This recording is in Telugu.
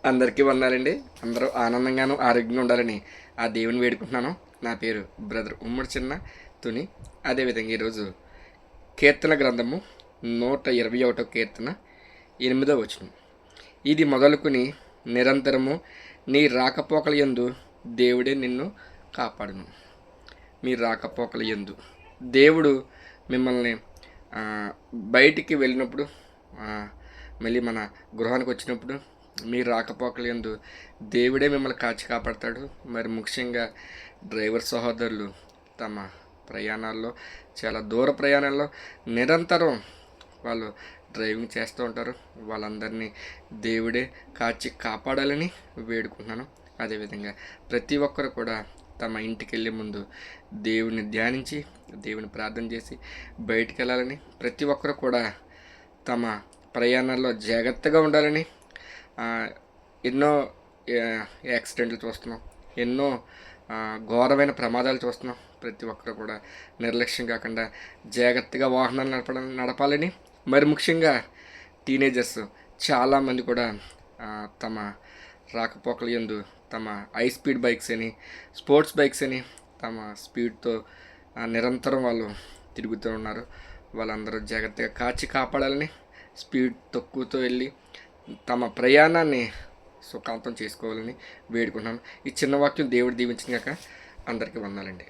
అందరికీ వందాలండి. అందరూ ఆనందంగాను, ఆరోగ్యంగా ఉండాలని ఆ దేవుని వేడుకుంటున్నాను. నా పేరు బ్రదర్ ఉమ్మడి చిన్న తుని. అదేవిధంగా ఈరోజు కీర్తన గ్రంథము 121 కీర్తన 8వ వచనం. ఇది మొదలుకొని నిరంతరము నీ రాకపోకల యందు దేవుడే నిన్ను కాపాడును. మీ రాకపోకల యందు దేవుడు మిమ్మల్ని ఆ, బయటికి వెళ్ళినప్పుడు, ఆ, మళ్ళీ మన గృహానికి వచ్చినప్పుడు మీ రాకపోకల యందు దేవుడే మిమ్మల్ని కాచి కాపాడతాడు. మరి ముఖ్యంగా డ్రైవర్ సహోదరులు తమ ప్రయాణాల్లో, చాలా దూర ప్రయాణాల్లో నిరంతరం వాళ్ళు డ్రైవింగ్ చేస్తూ ఉంటారు. వాళ్ళందరినీ దేవుడే కాచి కాపాడాలని వేడుకుంటున్నాను. అదేవిధంగా ప్రతి ఒక్కరు కూడా తమ ఇంటికి వెళ్ళే ముందు దేవుని ధ్యానించి, దేవుని ప్రార్థన చేసి బయటికి వెళ్ళాలని, ప్రతి ఒక్కరు కూడా తమ ప్రయాణాల్లో జాగ్రత్తగా ఉండాలని. ఆ, ఎన్నో యాక్సిడెంట్లు చూస్తున్నాం, ఎన్నో ఘోరమైన ప్రమాదాలు చూస్తున్నాం. ప్రతి ఒక్కరు కూడా నిర్లక్ష్యం కాకుండా జాగ్రత్తగా వాహనాలు నడపాలని. మరి ముఖ్యంగా టీనేజర్స్ చాలామంది కూడా తమ రాకపోకల యందు తమ హై స్పీడ్ బైక్స్ అని, స్పోర్ట్స్ బైక్స్ అని తమ స్పీడ్తో నిరంతరం వాళ్ళు తిరుగుతూ ఉన్నారు. వాళ్ళందరూ జాగ్రత్తగా కాచి కాపాడాలని, స్పీడ్ తక్కువతో వెళ్ళి తమ ప్రయాణాన్ని సుఖాంతం చేసుకోవాలని వేడుకుంటున్నాను. ఈ చిన్న వాక్యం దేవుడు దీవించిన కాక అందరికీ వందాలండి.